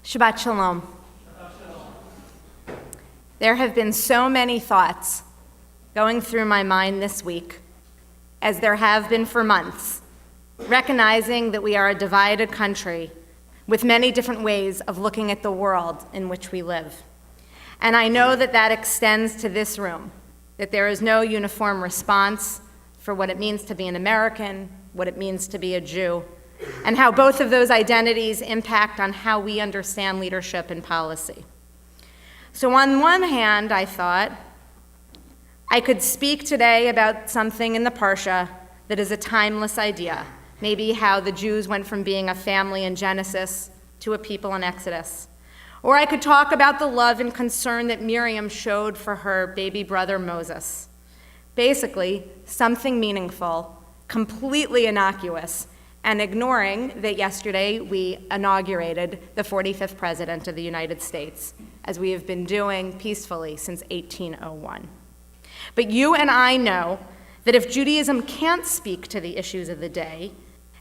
Shabbat Shalom. There have been so many thoughts going through my mind this week, as there have been for months, recognizing that we are a divided country with many different ways of looking at the world in which we live. And I know that that extends to this room, that there is no uniform response for what it means to be an American, what it means to be a Jew, and how both of those identities impact on how we understand leadership and policy. So on one hand, I thought I could speak today about something in the Parsha that is a timeless idea, maybe how the Jews went from being a family in Genesis to a people in Exodus. Or I could talk about the love and concern that Miriam showed for her baby brother Moses. Basically, something meaningful, completely innocuous, and ignoring that yesterday we inaugurated the 45th President of the United States, as we have been doing peacefully since 1801. But you and I know that if Judaism can't speak to the issues of the day,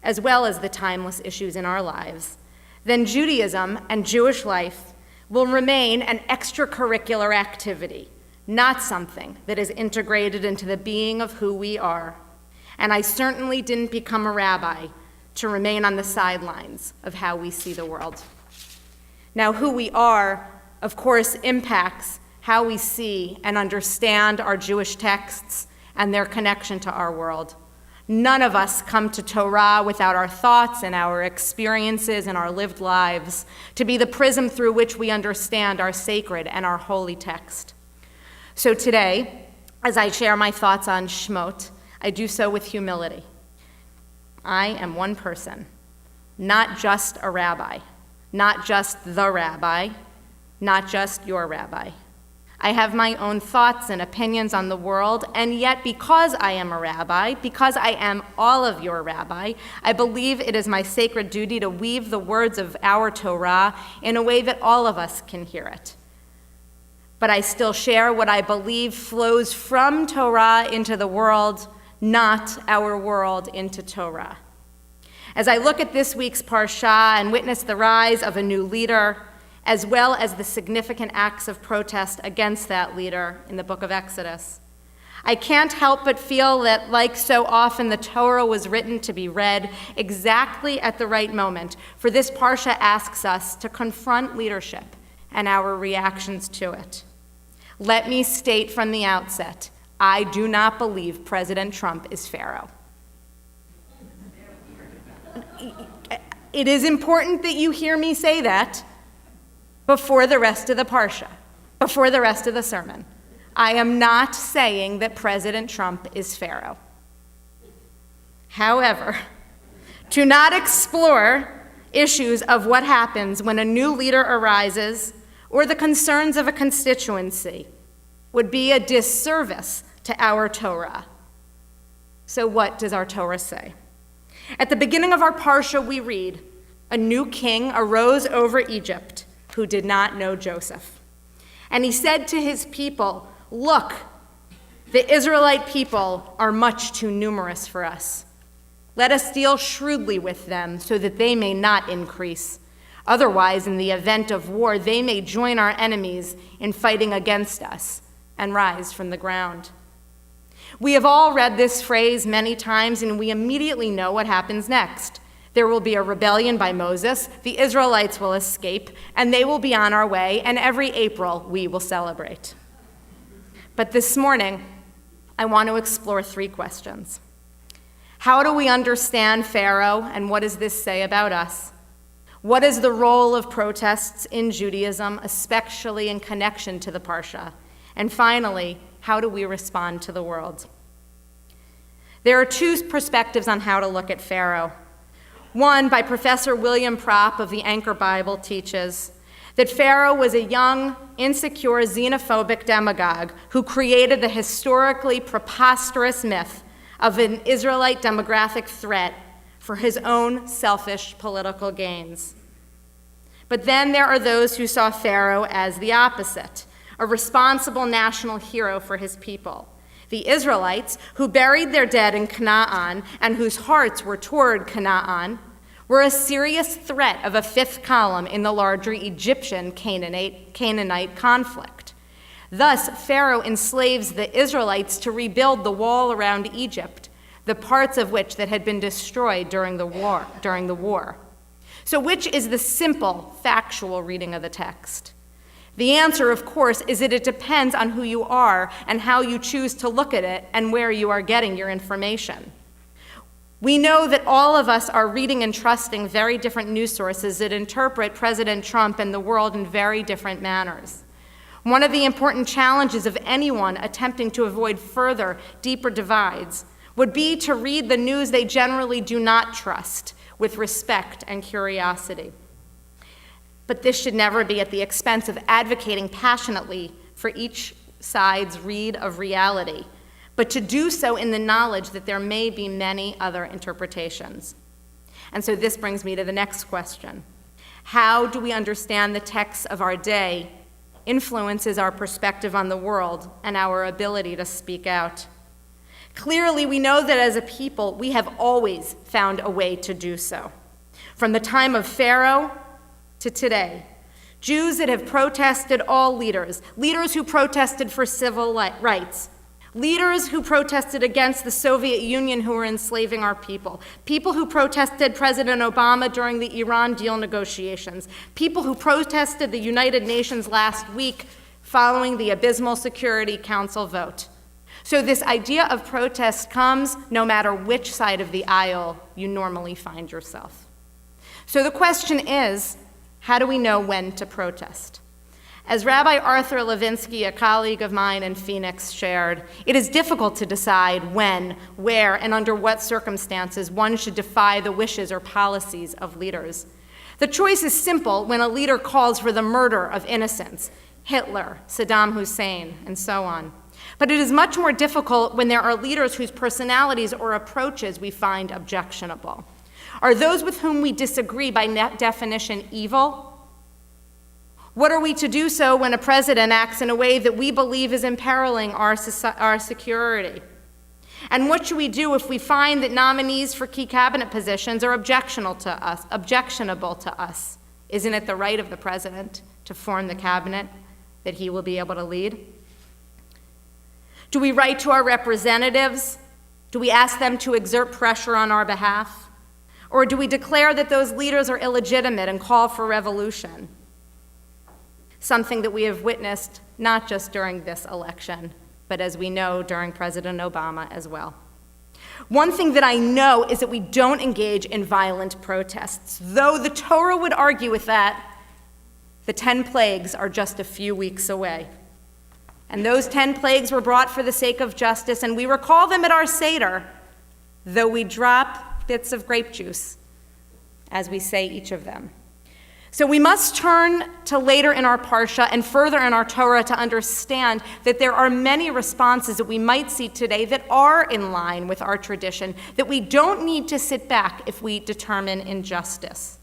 as well as the timeless issues in our lives, then Judaism and Jewish life will remain an extracurricular activity, not something that is integrated into the being of who we are. And I certainly didn't become a rabbi to remain on the sidelines of how we see the world. Now, who we are, of course, impacts how we see and understand our Jewish texts and their connection to our world. None of us come to Torah without our thoughts and our experiences and our lived lives to be the prism through which we understand our sacred and our holy text. So today, as I share my thoughts on Shmot, I do so with humility. I am one person, not just a rabbi, not just the rabbi, not just your rabbi. I have my own thoughts and opinions on the world, and yet because I am a rabbi, because I am all of your rabbi, I believe it is my sacred duty to weave the words of our Torah in a way that all of us can hear it. But I still share what I believe flows from Torah into the world, not our world into Torah. As I look at this week's Parsha and witness the rise of a new leader, as well as the significant acts of protest against that leader in the book of Exodus, I can't help but feel that, like so often, the Torah was written to be read exactly at the right moment, for this Parsha asks us to confront leadership and our reactions to it. Let me state from the outset, I do not believe President Trump is Pharaoh. It is important that you hear me say that before the rest of the Parsha, before the rest of the sermon. I am not saying that President Trump is Pharaoh. However, to not explore issues of what happens when a new leader arises or the concerns of a constituency would be a disservice to our Torah. So what does our Torah say? At the beginning of our Parsha, we read, "A new king arose over Egypt who did not know Joseph. And he said to his people, 'Look, the Israelite people are much too numerous for us. Let us deal shrewdly with them so that they may not increase. Otherwise, in the event of war, they may join our enemies in fighting against us and rise from the ground.'" We have all read this phrase many times, and we immediately know what happens next. There will be a rebellion by Moses, the Israelites will escape, and they will be on our way, and every April we will celebrate. But this morning, I want to explore three questions. How do we understand Pharaoh, and what does this say about us? What is the role of protests in Judaism, especially in connection to the Parsha? And finally, how do we respond to the world? There are two perspectives on how to look at Pharaoh. One, by Professor William Propp of the Anchor Bible, teaches that Pharaoh was a young, insecure, xenophobic demagogue who created the historically preposterous myth of an Israelite demographic threat for his own selfish political gains. But then there are those who saw Pharaoh as the opposite, a responsible national hero for his people. The Israelites, who buried their dead in Canaan and whose hearts were toward Canaan, were a serious threat of a fifth column in the larger Egyptian-Canaanite conflict. Thus, Pharaoh enslaves the Israelites to rebuild the wall around Egypt, the parts of which that had been destroyed during the war. So which is the simple, factual reading of the text? The answer, of course, is that it depends on who you are and how you choose to look at it and where you are getting your information. We know that all of us are reading and trusting very different news sources that interpret President Trump and the world in very different manners. One of the important challenges of anyone attempting to avoid further, deeper divides would be to read the news they generally do not trust with respect and curiosity. But this should never be at the expense of advocating passionately for each side's read of reality, but to do so in the knowledge that there may be many other interpretations. And so this brings me to the next question. How do we understand the texts of our day influences our perspective on the world and our ability to speak out? Clearly, we know that as a people, we have always found a way to do so. From the time of Pharaoh to today, Jews that have protested all leaders who protested for civil rights, leaders who protested against the Soviet Union who were enslaving our people who protested President Obama during the Iran deal negotiations, people who protested the United Nations last week following the abysmal Security Council vote. So this idea of protest comes no matter which side of the aisle you normally find yourself. So the question is, how do we know when to protest? As Rabbi Arthur Levinsky, a colleague of mine in Phoenix, shared, it is difficult to decide when, where, and under what circumstances one should defy the wishes or policies of leaders. The choice is simple when a leader calls for the murder of innocents, Hitler, Saddam Hussein, and so on. But it is much more difficult when there are leaders whose personalities or approaches we find objectionable. Are those with whom we disagree by definition evil? What are we to do so when a president acts in a way that we believe is imperiling our security? And what should we do if we find that nominees for key cabinet positions are objectionable to us? Isn't it the right of the president to form the cabinet that he will be able to lead? Do we write to our representatives? Do we ask them to exert pressure on our behalf? Or do we declare that those leaders are illegitimate and call for revolution? Something that we have witnessed not just during this election, but as we know, during President Obama as well. One thing that I know is that we don't engage in violent protests. Though the Torah would argue with that, the 10 plagues are just a few weeks away. And those 10 plagues were brought for the sake of justice, and we recall them at our Seder, though we drop bits of grape juice as we say each of them. So we must turn to later in our Parsha and further in our Torah to understand that there are many responses that we might see today that are in line with our tradition, that we don't need to sit back if we determine injustice.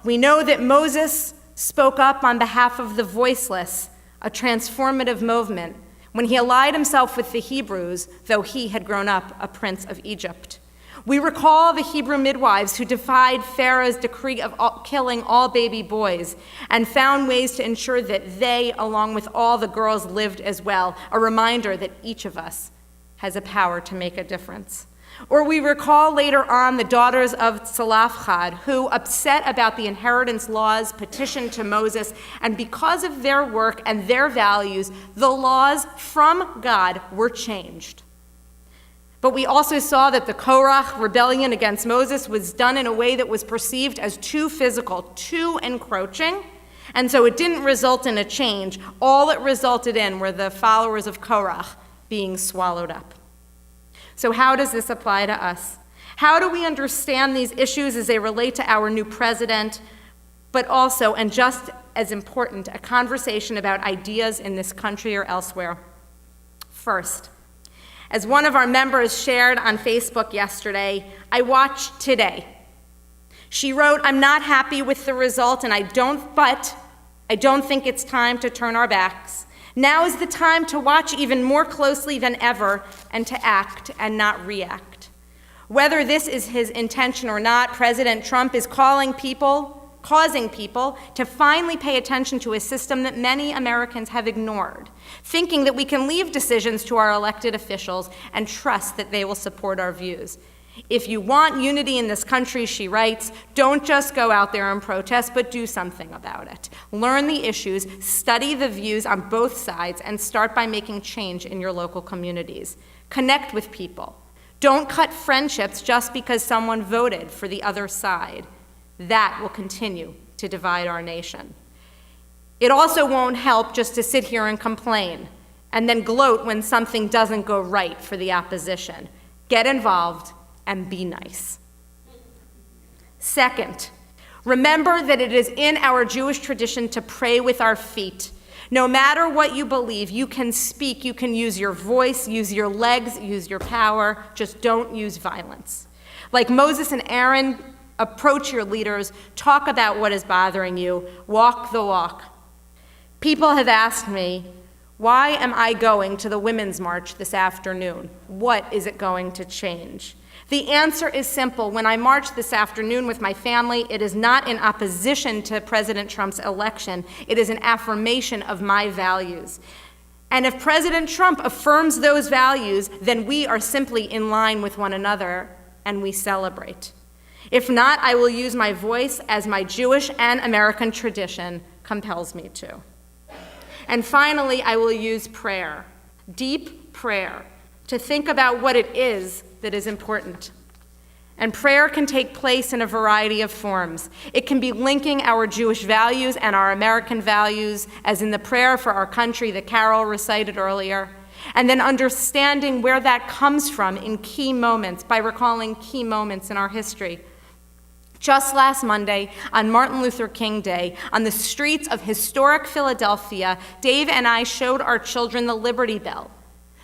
We know that Moses spoke up on behalf of the voiceless, a transformative movement, when he allied himself with the Hebrews, though he had grown up a prince of Egypt. We recall the Hebrew midwives who defied Pharaoh's decree of killing all baby boys and found ways to ensure that they, along with all the girls, lived as well, a reminder that each of us has a power to make a difference. Or we recall later on the daughters of Tzalafchad, who, upset about the inheritance laws, petitioned to Moses, and because of their work and their values, the laws from God were changed. But we also saw that the Korach rebellion against Moses was done in a way that was perceived as too physical, too encroaching, and so it didn't result in a change. All it resulted in were the followers of Korach being swallowed up. So how does this apply to us? How do we understand these issues as they relate to our new president, but also, and just as important, a conversation about ideas in this country or elsewhere? First, as one of our members shared on Facebook yesterday, I watched Today. She wrote, "I'm not happy with the result, but I don't think it's time to turn our backs. Now is the time to watch even more closely than ever and to act and not react. Whether this is his intention or not, President Trump is causing people to finally pay attention to a system that many Americans have ignored, thinking that we can leave decisions to our elected officials and trust that they will support our views. If you want unity in this country, she writes, don't just go out there and protest, but do something about it. Learn the issues, study the views on both sides, and start by making change in your local communities. Connect with people. Don't cut friendships just because someone voted for the other side. That will continue to divide our nation. It also won't help just to sit here and complain and then gloat when something doesn't go right for the opposition. Get involved and be nice. Second, remember that it is in our Jewish tradition to pray with our feet. No matter what you believe, you can speak, you can use your voice, use your legs, use your power, just don't use violence. Like Moses and Aaron, approach your leaders, talk about what is bothering you, walk the walk. People have asked me, why am I going to the Women's March this afternoon? What is it going to change? The answer is simple. When I march this afternoon with my family, it is not in opposition to President Trump's election. It is an affirmation of my values. And if President Trump affirms those values, then we are simply in line with one another and we celebrate. If not, I will use my voice as my Jewish and American tradition compels me to. And finally, I will use prayer, deep prayer, to think about what it is that is important. And prayer can take place in a variety of forms. It can be linking our Jewish values and our American values, as in the prayer for our country that Carol recited earlier, and then understanding where that comes from in key moments by recalling key moments in our history. Just last Monday, on Martin Luther King Day, on the streets of historic Philadelphia, Dave and I showed our children the Liberty Bell,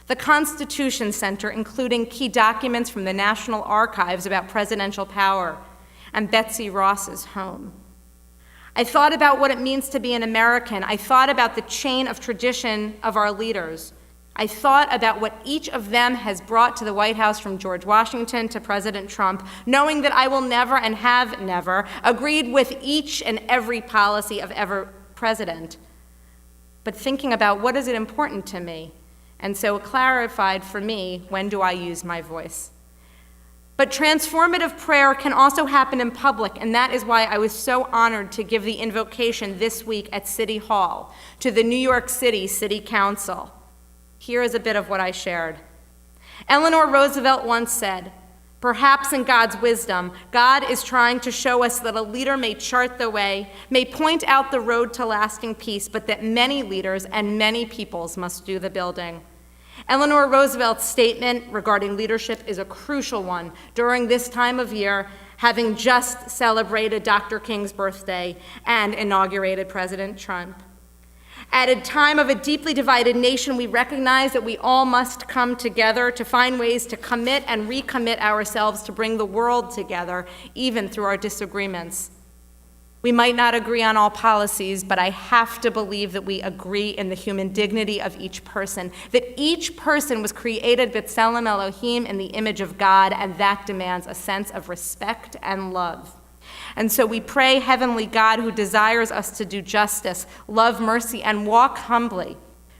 the Constitution Center, including key documents from the National Archives about presidential power, and Betsy Ross's home. I thought about what it means to be an American. I thought about the chain of tradition of our leaders. I thought about what each of them has brought to the White House, from George Washington to President Trump, knowing that I will never and have never agreed with each and every policy of every president, but thinking about what is it important to me. And so it clarified for me, when do I use my voice? But transformative prayer can also happen in public, and that is why I was so honored to give the invocation this week at City Hall to the New York City City Council. Here is a bit of what I shared. Eleanor Roosevelt once said, "Perhaps in God's wisdom, God is trying to show us that a leader may chart the way, may point out the road to lasting peace, but that many leaders and many peoples must do the building." Eleanor Roosevelt's statement regarding leadership is a crucial one during this time of year, having just celebrated Dr. King's birthday and inaugurated President Trump. At a time of a deeply divided nation, we recognize that we all must come together to find ways to commit and recommit ourselves to bring the world together, even through our disagreements. We might not agree on all policies, but I have to believe that we agree in the human dignity of each person, that each person was created b'tselem Elohim, in the image of God, and that demands a sense of respect and love. And so we pray, Heavenly God, who desires us to do justice, love mercy, and walk humbly.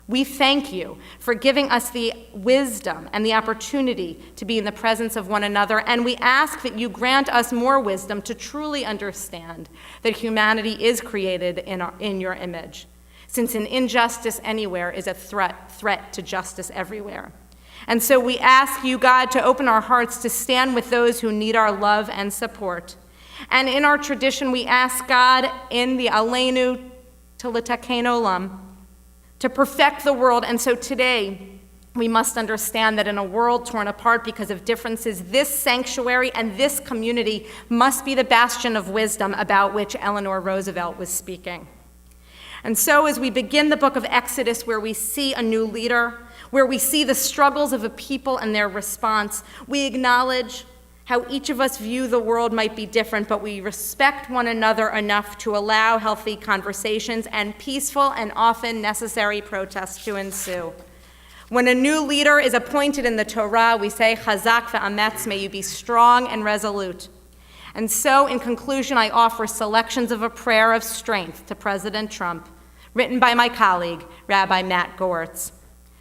We thank you for giving us the wisdom and the opportunity to be in the presence of one another, and we ask that you grant us more wisdom to truly understand that humanity is created in your image, since an injustice anywhere is a threat to justice everywhere. And so we ask you, God, to open our hearts to stand with those who need our love and support. And in our tradition, we ask God, in the Aleinu to L'Taken Olam, to perfect the world. And so today, we must understand that in a world torn apart because of differences, this sanctuary and this community must be the bastion of wisdom about which Eleanor Roosevelt was speaking. And so as we begin the book of Exodus, where we see a new leader, where we see the struggles of a people and their response, we acknowledge how each of us view the world might be different, but we respect one another enough to allow healthy conversations and peaceful and often necessary protests to ensue. When a new leader is appointed in the Torah, we say, Chazak ve'ametz, may you be strong and resolute. And so, in conclusion, I offer selections of a prayer of strength to President Trump, written by my colleague, Rabbi Matt Goertz.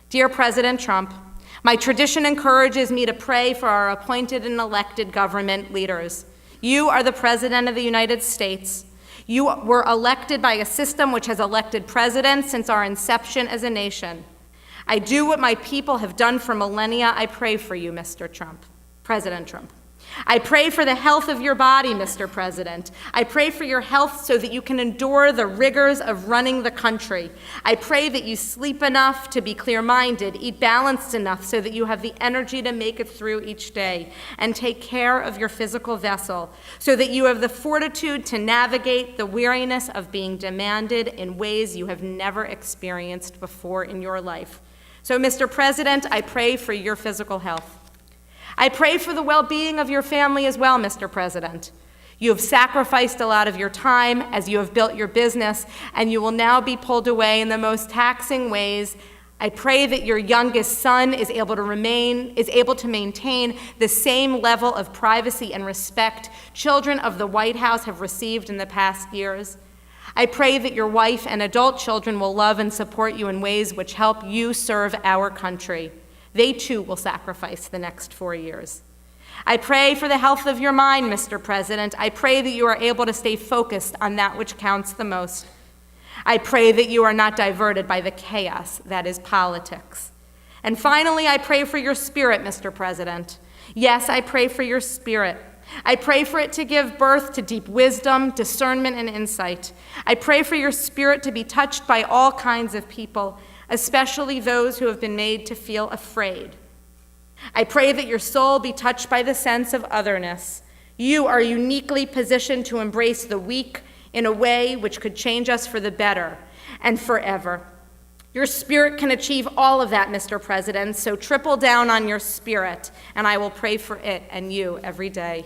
Dear President Trump, my tradition encourages me to pray for our appointed and elected government leaders. You are the President of the United States. You were elected by a system which has elected presidents since our inception as a nation. I do what my people have done for millennia. I pray for you, Mr. Trump, President Trump. I pray for the health of your body, Mr. President. I pray for your health so that you can endure the rigors of running the country. I pray that you sleep enough to be clear-minded, eat balanced enough so that you have the energy to make it through each day, and take care of your physical vessel so that you have the fortitude to navigate the weariness of being demanded in ways you have never experienced before in your life. So, Mr. President, I pray for your physical health. I pray for the well-being of your family as well, Mr. President. You have sacrificed a lot of your time as you have built your business, and you will now be pulled away in the most taxing ways. I pray that your youngest son is able to maintain the same level of privacy and respect children of the White House have received in the past years. I pray that your wife and adult children will love and support you in ways which help you serve our country. They too will sacrifice the next 4 years. I pray for the health of your mind, Mr. President. I pray that you are able to stay focused on that which counts the most. I pray that you are not diverted by the chaos that is politics. And finally, I pray for your spirit, Mr. President. Yes, I pray for your spirit. I pray for it to give birth to deep wisdom, discernment, and insight. I pray for your spirit to be touched by all kinds of people, especially those who have been made to feel afraid. I pray that your soul be touched by the sense of otherness. You are uniquely positioned to embrace the weak in a way which could change us for the better and forever. Your spirit can achieve all of that, Mr. President, so triple down on your spirit, and I will pray for it and you every day.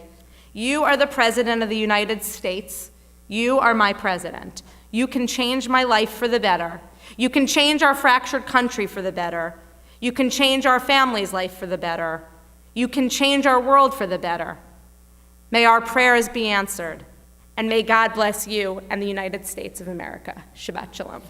You are the President of the United States. You are my president. You can change my life for the better. You can change our fractured country for the better. You can change our family's life for the better. You can change our world for the better. May our prayers be answered, and may God bless you and the United States of America. Shabbat Shalom.